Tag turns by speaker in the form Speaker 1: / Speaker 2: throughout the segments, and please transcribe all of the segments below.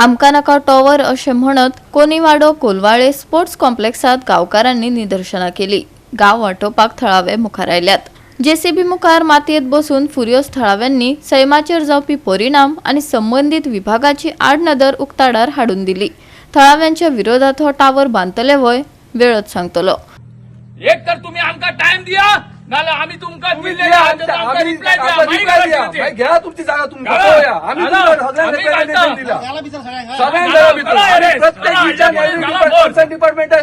Speaker 1: आमका नाका टॉवर असे म्हणत कोनीवाडो कोलवाळे स्पोर्ट्स कॉम्प्लेक्सात गावकारांनी निदर्शना केली। गाव वाटोवपाक थळावे मुखार आयल्यात। जेसीबी मुखार मातयेत बसून फुरियोस थळाव्यांनी सैमाचेर जावपी परिणाम आणि संबंधित विभागाची आडनदर उक्ताडार हाडून दिली। थळाव्यांच्या विरोधात हो टावर बांधतले वय वेळच सांगतलो।
Speaker 2: एक तर तुम्ही आमका टाइम दिया नाला आम्ही तुमका दिलेले आमका रिप्लाय द्या
Speaker 3: भाई घ्या तुमची जागा तुमका होया आम्ही सगळ्यांना दिला सगळ्यांना प्रत्येक डिपार्टमेंट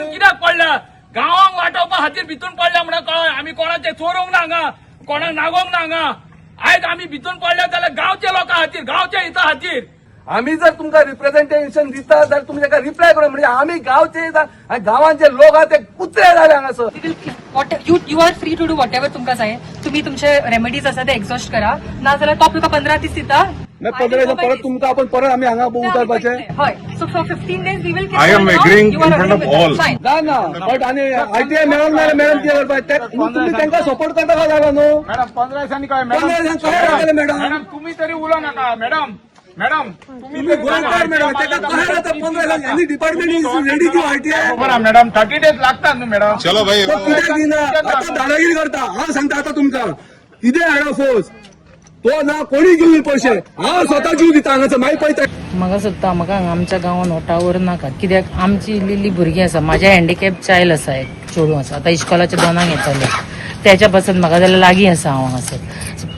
Speaker 2: कित्याक पडला गावांक वाटोवपा खातीर भितून पडला म्हणून कळ्ळें। आम्ही कोणाचे चोरूंक नांगा कोणाक नागोंक नांगा। आयज आम्ही भितून पडले जाल्यार गांवच्या लोकां खातीर गांवच्या हिता खातीर
Speaker 3: आम्ही जर तुमका रिप्रेझेंटेशन दिता तर तुम्ही ताका रिप्लाय करा म्हणजे आम्ही गावचे गावांचे लोक आहात ते कुत्रे झाले हांगासर।
Speaker 4: You are free to do whatever तुमकां जाय। तुम्ही तुमचे रेमेडीज आसा ते एक्झॉस्ट करा ना जाल्यार तो तुका 15 दीस दिता।
Speaker 3: 15 दिसा परत तुमका आपण परत आम्ही हांगा उतरपाचे।
Speaker 4: हय so for 15 days we will
Speaker 5: I am agreeing in front of all.
Speaker 3: ना ना बट आणि आयटीआय मेळोंक ना मॅडम कितें करपाक तुम्ही तांकां सपोर्ट करता का जागा न्हू
Speaker 2: मॅडम 15 दिसांनी काय
Speaker 3: 15 दिसांनी काय लागले मॅडम
Speaker 2: मॅडम तुम्ही तरी उलो नका मॅडम मॅडम
Speaker 3: तुम्ही गोंयकार मॅडम ताका काय आता 15 दिसांनी any department is ready to ITI
Speaker 2: बरं मॅडम 30 days लागतात ना मॅडम।
Speaker 5: चलो भाई
Speaker 3: कित्याक दिना आता दादागिरी करता हांव सांगता आता तुमका कितें हाडा फोर्स तो ना कोणी घेऊन पैसे हांव स्वता जीव दिता हांगासर मागीर पळयता।
Speaker 6: म्हाका सोदता म्हाका आमच्या गांवांत हो टावर नाका कित्याक आमची इल्ली भुरगीं आसा म्हाज्या हँडिकॅप चायल्ड आसा एक चेडूं आसा आतां इश्कोलाच्या 2 येताले त्याच्या पासून म्हाका जाल्यार लागीं आसा हांव हांगासर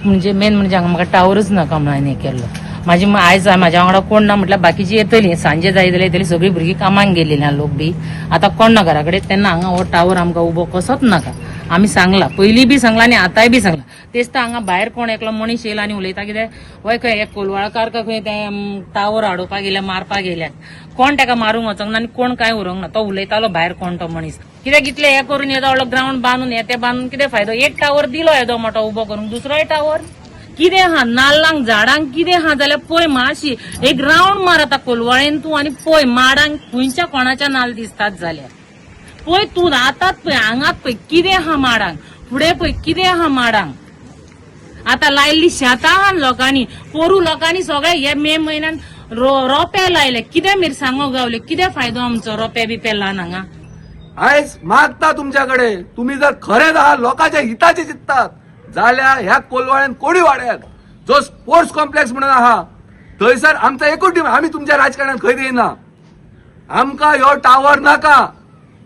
Speaker 6: म्हणजे मेन म्हणजे हांगा म्हाका टावरच नाका म्हणून हांवें हें केल्लो। म्हाजी आयज म्हाज्या वांगडा कोण ना म्हटल्यार बाकीची येतली सांजे जाय जाल्यार येतली सगळीं भुरगीं कामाक गेलेली लोक बी आतां कोण ना घरा कडेन तेन्ना हांगा हो टावर आमकां उबो कसोच नाका। आमी सांगला पयलीं बी सांगला आनी आतांय बी सांगला तेच तर हांगा भायर कोण एकलो मनीस येयला आनी उलयता कितें वय खंय एक कोलवाळकार का खंय तें टावर हाडोवपाक गेल्या मारपाक गेल्यात कोण ताका मारूंक वचोंक ना आनी कोण काय उरोंक ना तो उलयतालो भायर कोण तो मनीस कित्याक इतलें हें करून येदो व्हडलो ग्रावंड बांदून हे तें बांदून कितें फायदो। एक टावर दिलो येदो मोठो उबो करूंक दुसरोय टावर कितें आहा नाल्लांक झाडांक कितें आहा जाल्यार पळय मातशी एक राउंड मार आतां कोलवाळेन तूं आनी पळय माडांक खंयच्या कोणाच्या नाल्ल दिसतात जाल्यार पळय तूं आतांच पळय हांगात पळय कितें आहा माडांक फुडें पळय कितें आहा माडांक आतां लायल्ली शेतां आहा लोकांनी पोरू लोकांनी सगळे हे मे म्हयन्यान रोंपे लायले कितें मिरसांगो गावले कितें फायदो आमचो रोंपे बिपे लावन हांगा।
Speaker 3: आयज मागता तुमच्याकडे तुम्ही जर खरेच आहात लोकांच्या हिताचे चित्तात जाल्यार ह्या कोलवाळ्यान कोडी वाड्यात जो स्पोर्ट्स कॉम्प्लेक्स म्हणून आहा थंयसर आमचा एकूच टीम आम्ही तुमच्या राजकारणात खंय येना आमकां ह्यो टावर नाका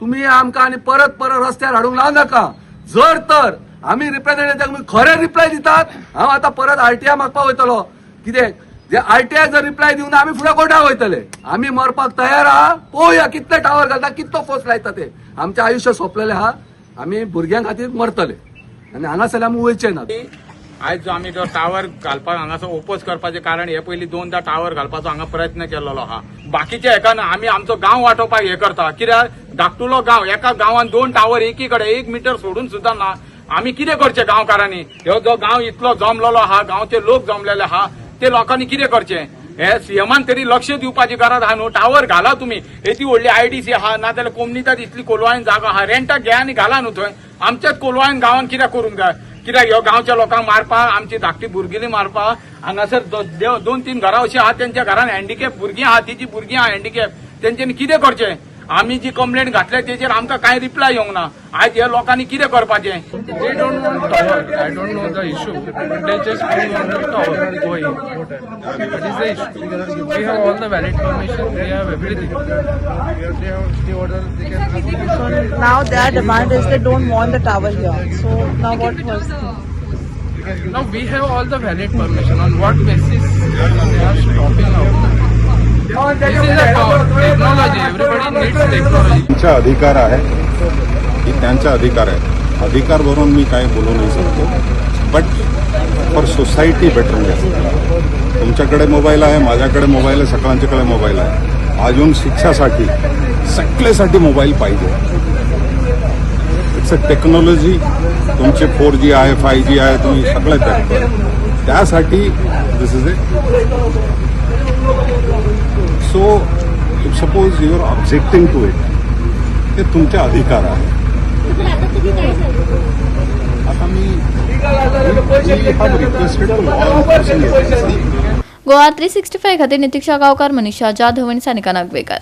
Speaker 3: तुम्ही आमकां आनी परत परत रस्त्यार हाडूंक लावू नाका। जर तर आम्ही रिप्रेझेंटेटिव्ह खरे रिप्लाय दितात हांव आतां परत आरटीआय मागपाक वयतलो कित्याक जे आरटीआय जर रिप्लाय दिवना आम्ही फुडें कोर्टाक वयतले आम्ही मरपाक तयार आहा। पळोवया कितले टावर घालता कितलो फोर्स लायता ते आमचें आयुश्य सोंपलेलें आहा आमी भुरग्यां खातीर मरतले आनी हांगासर आमी वयचे ना।
Speaker 2: आयज जो आमी जो टावर घालपाक हांगासर ओपोज करपाचें कारण हे पयलीं 2दा टावर घालपाचो हांगा प्रयत्न केल्लो आहा। बाकीच्या हेका आमी आमचो गांव वाटोवपाक हे करता कित्याक धाकटुलो गांव एका गांवांत 2 टावर एकी कडेन 1 मीटर सोडून सुद्दां ना आमी कितें करचें गांवकारांनी ह्यो जो गांव इतलो जमलेलो आहा गांवचे लोक जमलेले आहा ते लोकांनी कितें करचें हे सीएमान तरी लक्ष दिवपाची गरज आहा न्हू। टावर घाला तुम्ही येती व्हडली आयडीसी आहा ना जाल्यार कोमनिटात इतली कोलवाळेन जागा आहा रेंटाक घ्या आनी घाला न्हू थंय आमच्याच कोलवाळेन गांवांत कित्याक करूंक जाय कित्याक ह्यो गांवच्या लोकांक मारपाक आमची धाकटी भुरगीं मारपाक हांगासर 2-3 घरां अशीं आहा तेंच्या घरान हँडिकॅप भुरगीं आहा तिची भुरगीं आहा हँडिकॅप तेंच्यांनी कितें करचें आमी जी कंप्लेंट घातल्या तेजेर आमकां कांय रिप्लाय येवंक ना। आयज ह्या लोकांनी कितें करपाचें
Speaker 7: They don't want tower. I don't know the issue, but they just bring on the tower going. That is the issue. We have all the valid permission. We have everything.
Speaker 8: So now their demand is they don't want the tower here. So now what was?
Speaker 7: Now we have all the valid permission. On what basis they are stopping out? This is a technology. Everybody needs technology.
Speaker 5: त्यांचा अधिकार आहे की त्यांचा अधिकार आहे अधिकार वरून मी काही बोलू नाही शकतो बट फॉर सोसायटी बेटरमेंट तुमच्याकडे मोबाईल आहे माझ्याकडे मोबाईल आहे सगळ्यांच्याकडे मोबाईल आहे अजून शिक्षासाठी सगळ्यासाठी मोबाईल पाहिजे। इट्स अ टेक्नॉलॉजी तुमचे 4G आहे 5G आहे तुम्ही सगळं करता त्यासाठी this is a so if suppose you are objecting to it ते तुमचे अधिकार आहे। आता मी रिक्वेस्टेड
Speaker 1: गोवा 365 खातीर नितीक्षा गांवकार, मनीषा जाधव आनी सानिका नागवेकर.